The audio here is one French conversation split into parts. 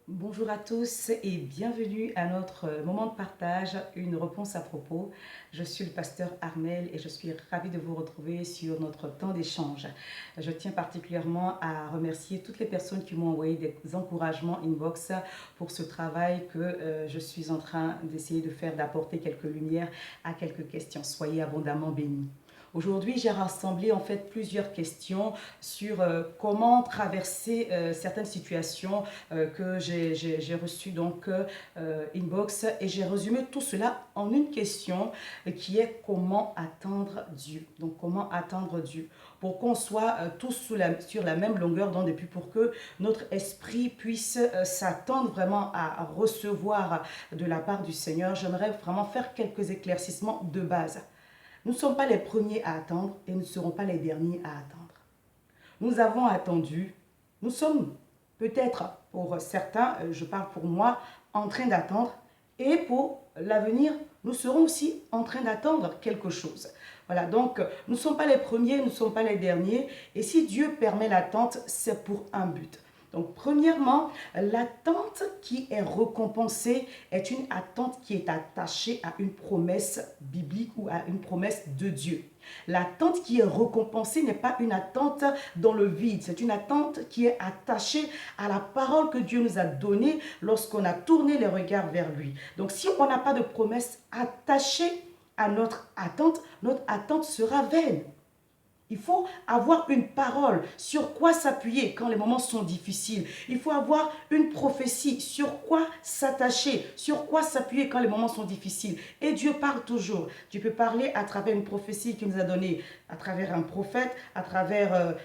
Bonjour à tous et bienvenue à notre moment de partage, une réponse à propos. Je suis le pasteur Armel et je suis ravie de vous retrouver sur notre temps d'échange. Je tiens particulièrement à remercier toutes les personnes qui m'ont envoyé des encouragements inbox pour ce travail que je suis en train d'essayer de faire, d'apporter quelques lumières à quelques questions. Soyez abondamment bénis. Aujourd'hui, j'ai rassemblé en fait plusieurs questions sur comment traverser certaines situations que j'ai reçues donc inbox et j'ai résumé tout cela en une question qui est comment attendre Dieu. Donc comment attendre Dieu pour qu'on soit tous sur la même longueur d'onde et puis pour que notre esprit puisse s'attendre vraiment à recevoir de la part du Seigneur. J'aimerais vraiment faire quelques éclaircissements de base. Nous ne sommes pas les premiers à attendre et nous ne serons pas les derniers à attendre. Nous avons attendu, nous sommes peut-être pour certains, je parle pour moi, en train d'attendre et pour l'avenir, nous serons aussi en train d'attendre quelque chose. Voilà, donc nous ne sommes pas les premiers, nous ne sommes pas les derniers et si Dieu permet l'attente, c'est pour un but. Donc, premièrement, l'attente qui est récompensée est une attente qui est attachée à une promesse biblique ou à une promesse de Dieu. L'attente qui est récompensée n'est pas une attente dans le vide, c'est une attente qui est attachée à la parole que Dieu nous a donnée lorsqu'on a tourné les regards vers lui. Donc, si on n'a pas de promesse attachée à notre attente sera vaine. Il faut avoir une parole sur quoi s'appuyer quand les moments sont difficiles. Il faut avoir une prophétie sur quoi s'attacher, sur quoi s'appuyer quand les moments sont difficiles. Et Dieu parle toujours. Dieu peut parler à travers une prophétie qu'il nous a donnée, à travers un prophète, à travers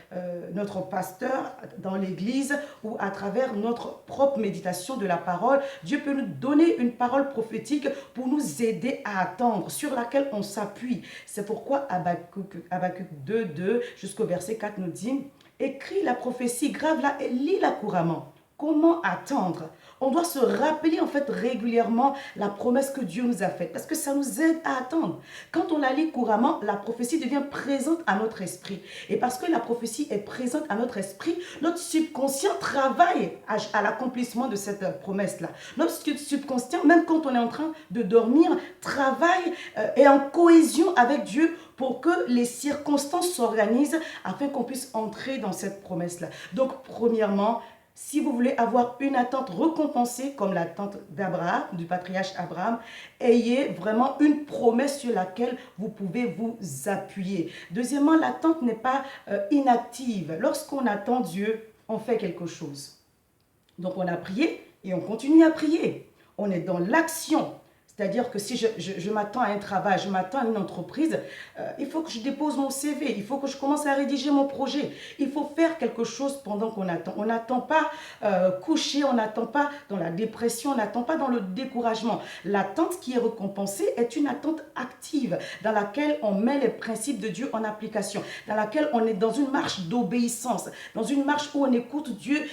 notre pasteur dans l'église ou à travers notre propre méditation de la parole. Dieu peut nous donner une parole prophétique pour nous aider à attendre, sur laquelle on s'appuie. C'est pourquoi Habakkuk 2, jusqu'au verset 4 nous dit, écris la prophétie, grave-la et lis-la couramment. Comment attendre? On doit se rappeler en fait régulièrement la promesse que Dieu nous a faite parce que ça nous aide à attendre. Quand on la lit couramment, la prophétie devient présente à notre esprit. Et parce que la prophétie est présente à notre esprit, notre subconscient travaille à l'accomplissement de cette promesse-là. Notre subconscient, même quand on est en train de dormir, travaille et en cohésion avec Dieu pour que les circonstances s'organisent afin qu'on puisse entrer dans cette promesse-là. Donc, premièrement, si vous voulez avoir une attente récompensée, comme l'attente d'Abraham, du patriarche Abraham, ayez vraiment une promesse sur laquelle vous pouvez vous appuyer. Deuxièmement, l'attente n'est pas inactive. Lorsqu'on attend Dieu, on fait quelque chose. Donc, on a prié et on continue à prier. On est dans l'action. C'est-à-dire que si je m'attends à un travail, je m'attends à une entreprise, il faut que je dépose mon CV, il faut que je commence à rédiger mon projet. Il faut faire quelque chose pendant qu'on attend. On n'attend pas couché, on n'attend pas dans la dépression, on n'attend pas dans le découragement. L'attente qui est récompensée est une attente active dans laquelle on met les principes de Dieu en application, dans laquelle on est dans une marche d'obéissance, dans une marche où on écoute Dieu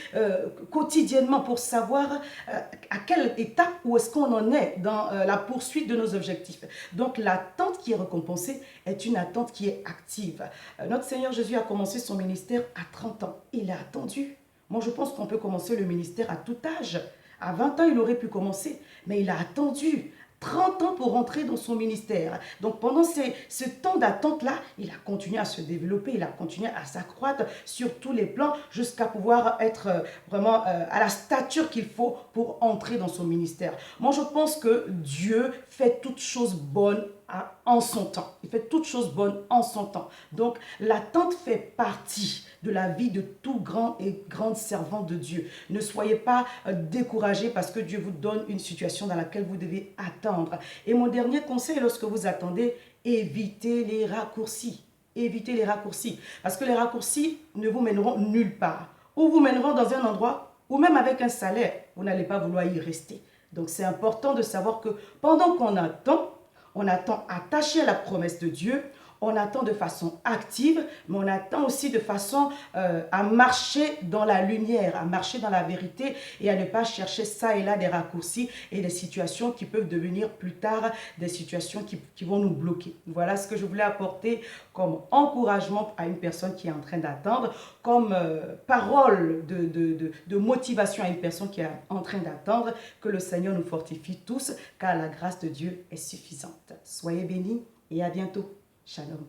quotidiennement pour savoir à quelle étape où est-ce qu'on en est dans la poursuite de nos objectifs. Donc l'attente qui est récompensée est une attente qui est active. Notre Seigneur Jésus a commencé son ministère à 30 ans. Il a attendu. Moi, je pense qu'on peut commencer le ministère à tout âge. À 20 ans, il aurait pu commencer, mais il a attendu 30 ans pour rentrer dans son ministère. Donc pendant ce temps d'attente-là, il a continué à se développer, il a continué à s'accroître sur tous les plans jusqu'à pouvoir être vraiment à la stature qu'il faut pour entrer dans son ministère. Moi, je pense que Dieu fait toutes choses bonnes en son temps. Il fait toutes choses bonnes en son temps. Donc, l'attente fait partie de la vie de tout grand et grande servant de Dieu. Ne soyez pas découragés parce que Dieu vous donne une situation dans laquelle vous devez attendre. Et mon dernier conseil, lorsque vous attendez, évitez les raccourcis. Évitez les raccourcis. Parce que les raccourcis ne vous mèneront nulle part. Ou vous mèneront dans un endroit où même avec un salaire, vous n'allez pas vouloir y rester. Donc, c'est important de savoir que pendant qu'on attend, on attend attaché à la promesse de Dieu, on attend de façon active, mais on attend aussi de façon à marcher dans la lumière, à marcher dans la vérité et à ne pas chercher ça et là des raccourcis et des situations qui peuvent devenir plus tard des situations qui vont nous bloquer. Voilà ce que je voulais apporter comme encouragement à une personne qui est en train d'attendre, comme parole de motivation à une personne qui est en train d'attendre. Que le Seigneur nous fortifie tous, car la grâce de Dieu est suffisante. Soyez bénis et à bientôt. Shalom.